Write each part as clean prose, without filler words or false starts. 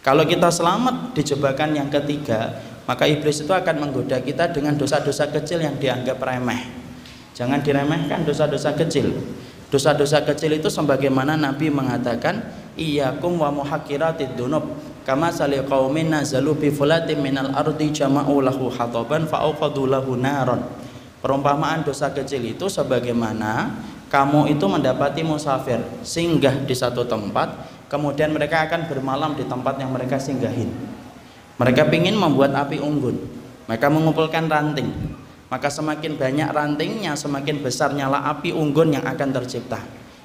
Kalau kita selamat di jebakan yang ketiga, maka iblis itu akan menggoda kita dengan dosa-dosa kecil yang dianggap remeh. Jangan diremehkan dosa-dosa kecil. Dosa-dosa kecil itu sebagaimana Nabi mengatakan, iyyakum wa muhaqqiratid dzunub kama sali qaumin nazalu bi fulatin minal ardi jama'u lahu hataban fa auqadu lahu naron. Perumpamaan dosa kecil itu sebagaimana kamu itu mendapati musafir singgah di satu tempat, kemudian mereka akan bermalam di tempat yang mereka singgahin. Mereka ingin membuat api unggun, mereka mengumpulkan ranting, maka semakin banyak rantingnya semakin besar nyala api unggun yang akan tercipta.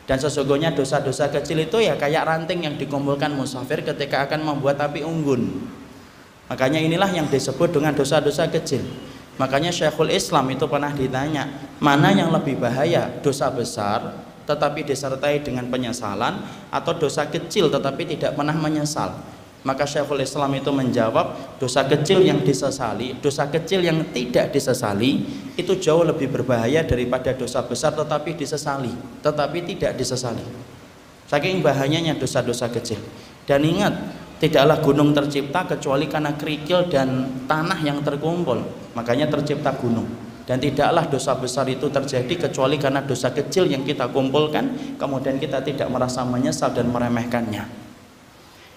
Dan sesungguhnya dosa-dosa kecil itu ya kayak ranting yang dikumpulkan musafir ketika akan membuat api unggun. Makanya inilah yang disebut dengan dosa-dosa kecil. Makanya Syekhul Islam itu pernah ditanya, mana yang lebih bahaya, dosa besar tetapi disertai dengan penyesalan, atau dosa kecil tetapi tidak pernah menyesal? Maka Syekhul Islam itu menjawab, dosa kecil yang disesali, dosa kecil yang tidak disesali itu jauh lebih berbahaya daripada dosa besar tetapi disesali, tetapi tidak disesali. Saking bahayanya dosa-dosa kecil. Dan ingat, tidaklah gunung tercipta kecuali karena kerikil dan tanah yang terkumpul, makanya tercipta gunung. Dan tidaklah dosa besar itu terjadi kecuali karena dosa kecil yang kita kumpulkan, kemudian kita tidak merasa menyesal dan meremehkannya.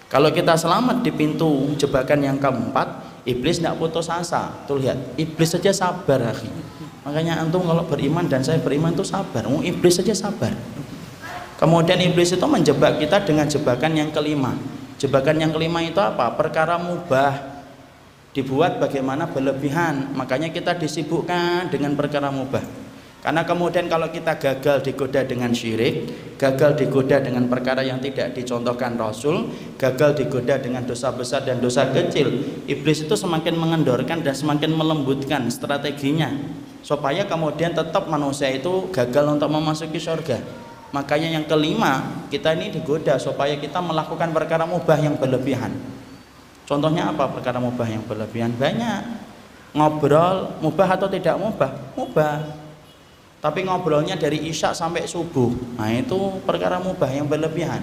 Kalau kita selamat di pintu jebakan yang keempat, iblis tidak putus asa. Tuh lihat, iblis saja sabar, akhi. Makanya antum kalau beriman dan saya beriman itu sabar. Iblis saja sabar. Kemudian iblis itu menjebak kita dengan jebakan yang kelima. Jebakan yang kelima itu apa? Perkara mubah dibuat bagaimana berlebihan. Makanya kita disibukkan dengan perkara mubah. Karena kemudian kalau kita gagal digoda dengan syirik, gagal digoda dengan perkara yang tidak dicontohkan Rasul, gagal digoda dengan dosa besar dan dosa kecil, iblis itu semakin mengendorkan dan semakin melembutkan strateginya supaya kemudian tetap manusia itu gagal untuk memasuki surga. Makanya yang kelima, kita ini digoda supaya kita melakukan perkara mubah yang berlebihan. Contohnya apa perkara mubah yang berlebihan? Banyak. Ngobrol mubah atau tidak mubah? Mubah. Tapi ngobrolnya dari isya sampai subuh, nah itu perkara mubah yang berlebihan.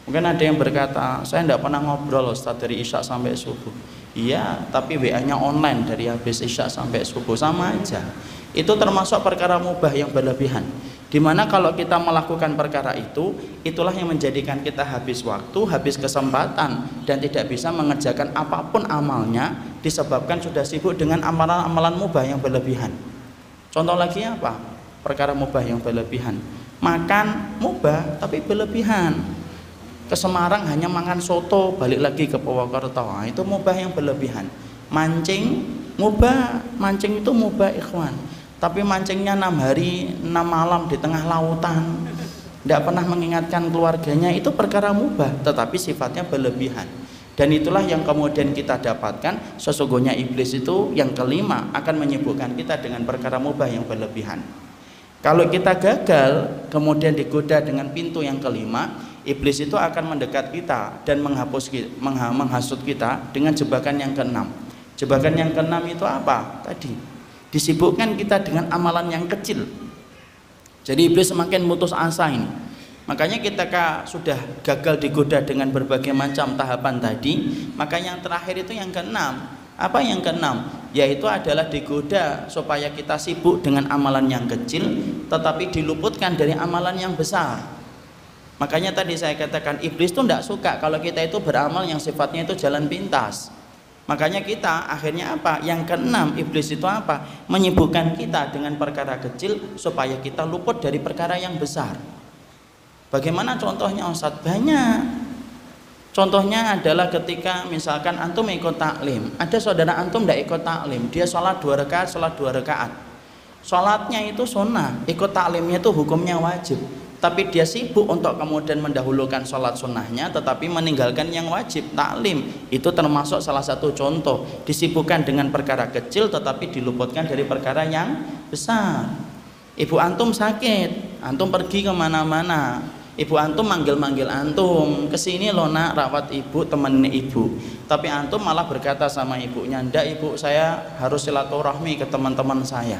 Mungkin ada yang berkata, saya tidak pernah ngobrol Ustaz dari isya sampai subuh. Iya, tapi WA-nya online dari habis isya sampai subuh, sama aja. Itu termasuk perkara mubah yang berlebihan. Dimana kalau kita melakukan perkara itu, itulah yang menjadikan kita habis waktu, habis kesempatan, dan tidak bisa mengerjakan apapun amalnya, disebabkan sudah sibuk dengan amalan-amalan mubah yang berlebihan. Contoh lagi apa? Perkara mubah yang berlebihan. Makan mubah tapi berlebihan. Ke Semarang hanya makan soto, balik lagi ke Purwokerto, nah, itu mubah yang berlebihan. Mancing mubah, mancing itu mubah ikhwan. Tapi mancingnya 6 hari 6 malam di tengah lautan, tidak pernah mengingatkan keluarganya, itu perkara mubah tetapi sifatnya berlebihan. Dan itulah yang kemudian kita dapatkan, sesungguhnya iblis itu yang kelima akan menyibukkan kita dengan perkara mubah yang berlebihan. Kalau kita gagal kemudian digoda dengan pintu yang kelima, iblis itu akan mendekat kita dan menghasut kita dengan jebakan yang keenam. Jebakan yang keenam itu apa? Tadi disibukkan kita dengan amalan yang kecil. Jadi iblis semakin putus asa ini. Makanya kita sudah gagal digoda dengan berbagai macam tahapan tadi, maka yang terakhir itu yang keenam. Apa yang keenam? Yaitu adalah digoda supaya kita sibuk dengan amalan yang kecil tetapi diluputkan dari amalan yang besar. Makanya tadi saya katakan iblis itu tidak suka kalau kita itu beramal yang sifatnya itu jalan pintas. Makanya kita akhirnya apa? Yang keenam iblis itu apa? Menyibukkan kita dengan perkara kecil supaya kita luput dari perkara yang besar. Bagaimana contohnya Ustaz? Banyak. Contohnya adalah ketika misalkan antum ikut taklim, ada saudara antum tidak ikut taklim, dia sholat 2 rakaat, sholat 2 rakaat. Sholatnya itu sunnah, ikut taklimnya itu hukumnya wajib. Tapi dia sibuk untuk kemudian mendahulukan sholat sunnahnya, tetapi meninggalkan yang wajib, taklim. Itu termasuk salah satu contoh, disibukkan dengan perkara kecil tetapi diluputkan dari perkara yang besar. Ibu antum sakit, antum pergi kemana-mana, ibu antum manggil-manggil antum, kesini loh nak rawat ibu, temenin ibu. Tapi antum malah berkata sama ibunya, ndak ibu, saya harus silaturahmi ke teman-teman saya.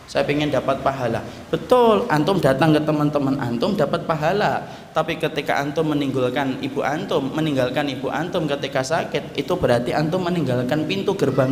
saya ingin dapat pahala. Betul, antum datang ke teman-teman antum dapat pahala. Tapi ketika antum meninggalkan ibu antum ketika sakit, itu berarti antum meninggalkan pintu gerbang